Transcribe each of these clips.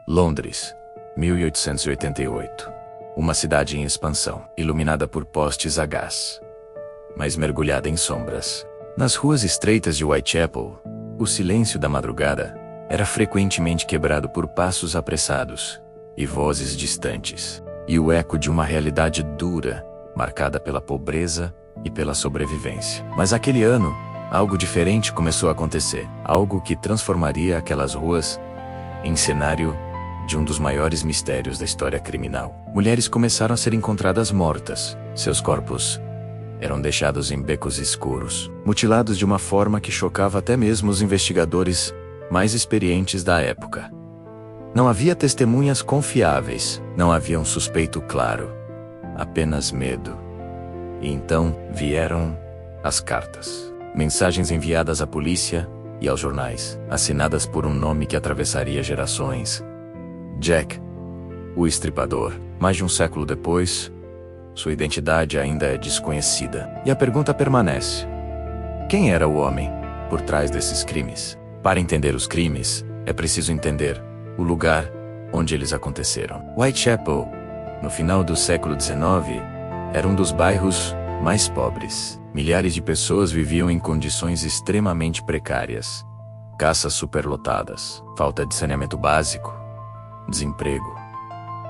Londres, 1888. Uma cidade em expansão, iluminada por postes a gás, mas mergulhada em sombras. Nas ruas estreitas de Whitechapel, o silêncio da madrugada era frequentemente quebrado por passos apressados e vozes distantes, e o eco de uma realidade dura, marcada pela pobreza e pela sobrevivência. Mas aquele ano, algo diferente começou a acontecer. Algo que transformaria aquelas ruas em cenário de um dos maiores mistérios da história criminal. Mulheres começaram a ser encontradas mortas. Seus corpos eram deixados em becos escuros, mutilados de uma forma que chocava até mesmo os investigadores mais experientes da época. Não havia testemunhas confiáveis, não havia um suspeito claro, apenas medo. E então vieram as cartas. Mensagens enviadas à polícia e aos jornais, assinadas por um nome que atravessaria gerações. Jack, o Estripador. Mais de um século depois, sua identidade ainda é desconhecida. E a pergunta permanece: quem era o homem por trás desses crimes? Para entender os crimes, é preciso entender o lugar onde eles aconteceram. Whitechapel, no final do século XIX, era um dos bairros mais pobres. Milhares de pessoas viviam em condições extremamente precárias. Caças superlotadas, falta de saneamento básico, desemprego,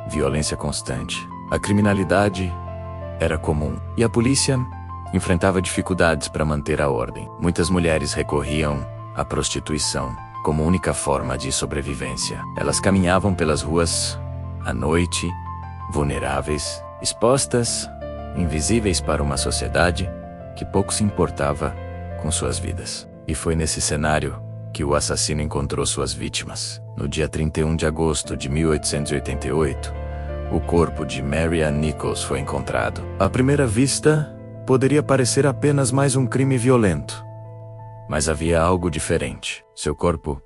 violência constante. A criminalidade era comum, e a polícia enfrentava dificuldades para manter a ordem. Muitas mulheres recorriam à prostituição como única forma de sobrevivência. Elas caminhavam pelas ruas à noite, vulneráveis, expostas, invisíveis para uma sociedade que pouco se importava com suas vidas. E foi nesse cenário que o assassino encontrou suas vítimas. No dia 31 de agosto de 1888, o corpo de Mary Ann Nichols foi encontrado. À primeira vista, poderia parecer apenas mais um crime violento. Mas havia algo diferente. Seu corpo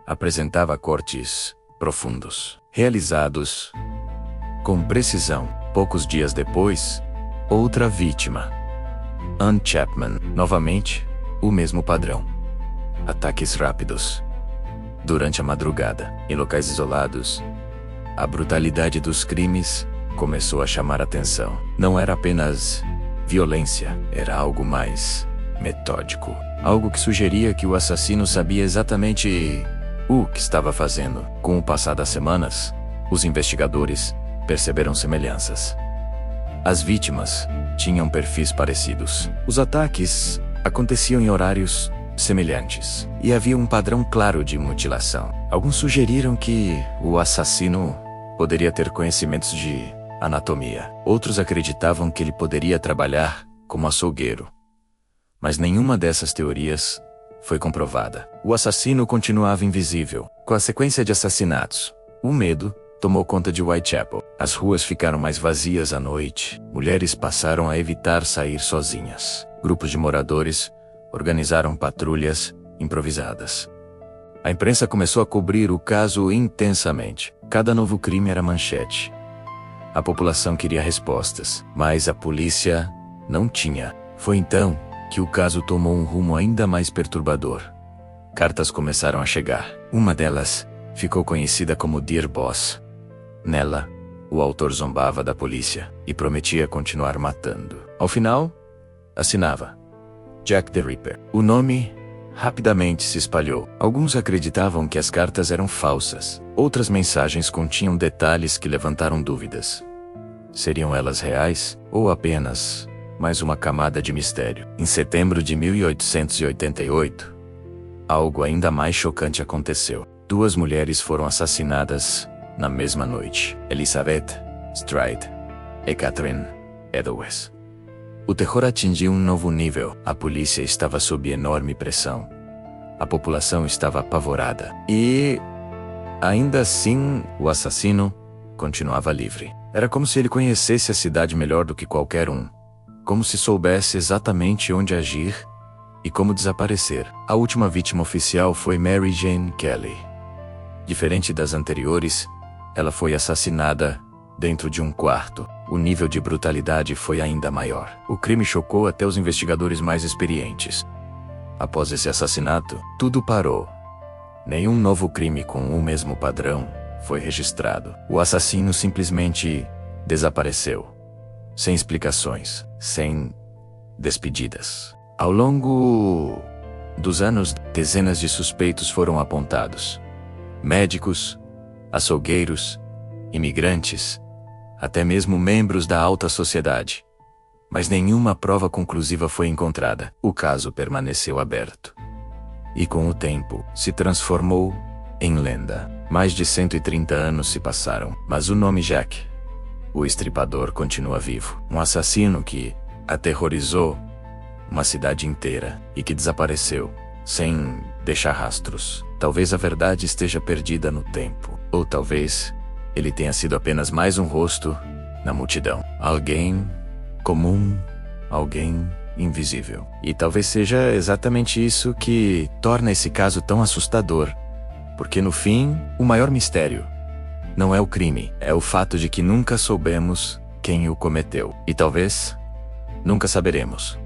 apresentava cortes profundos, realizados com precisão. Poucos dias depois, outra vítima, Ann Chapman. Novamente, o mesmo padrão. Ataques rápidos, durante a madrugada, em locais isolados. A brutalidade dos crimes começou a chamar atenção. Não era apenas violência, era algo mais metódico. Algo que sugeria que o assassino sabia exatamente o que estava fazendo. Com o passar das semanas, os investigadores perceberam semelhanças. As vítimas tinham perfis parecidos. Os ataques aconteciam em horários semelhantes, e havia um padrão claro de mutilação. Alguns sugeriram que o assassino poderia ter conhecimentos de anatomia. Outros acreditavam que ele poderia trabalhar como açougueiro. Mas nenhuma dessas teorias foi comprovada. O assassino continuava invisível. Com a sequência de assassinatos, o medo tomou conta de Whitechapel. As ruas ficaram mais vazias à noite. Mulheres passaram a evitar sair sozinhas. Grupos de moradores organizaram patrulhas improvisadas. A imprensa começou a cobrir o caso intensamente. Cada novo crime era manchete. A população queria respostas, mas a polícia não tinha. Foi então que o caso tomou um rumo ainda mais perturbador. Cartas começaram a chegar. Uma delas ficou conhecida como Dear Boss. Nela, o autor zombava da polícia e prometia continuar matando. Ao final, assinava Jack the Ripper. O nome rapidamente se espalhou. Alguns acreditavam que as cartas eram falsas. Outras mensagens continham detalhes que levantaram dúvidas. Seriam elas reais ou apenas mais uma camada de mistério? Em setembro de 1888, algo ainda mais chocante aconteceu. Duas mulheres foram assassinadas na mesma noite: Elizabeth Stride e Catherine Edwards. O terror atingiu um novo nível. A polícia estava sob enorme pressão. A população estava apavorada. E, ainda assim, o assassino continuava livre. Era como se ele conhecesse a cidade melhor do que qualquer um. Como se soubesse exatamente onde agir e como desaparecer. A última vítima oficial foi Mary Jane Kelly. Diferente das anteriores, ela foi assassinada dentro de um quarto. O nível de brutalidade foi ainda maior. O crime chocou até os investigadores mais experientes. Após esse assassinato, tudo parou. Nenhum novo crime com o mesmo padrão foi registrado. O assassino simplesmente desapareceu. Sem explicações, sem despedidas. Ao longo dos anos, dezenas de suspeitos foram apontados. Médicos, açougueiros, imigrantes, até mesmo membros da alta sociedade. Mas nenhuma prova conclusiva foi encontrada. O caso permaneceu aberto. E com o tempo, se transformou em lenda. Mais de 130 anos se passaram, mas o nome Jack, o Estripador, continua vivo. Um assassino que aterrorizou uma cidade inteira e que desapareceu, sem deixar rastros. Talvez a verdade esteja perdida no tempo. Ou talvez ele tenha sido apenas mais um rosto na multidão. Alguém comum, alguém invisível. E talvez seja exatamente isso que torna esse caso tão assustador. Porque no fim, o maior mistério não é o crime, é o fato de que nunca soubemos quem o cometeu. E talvez nunca saberemos.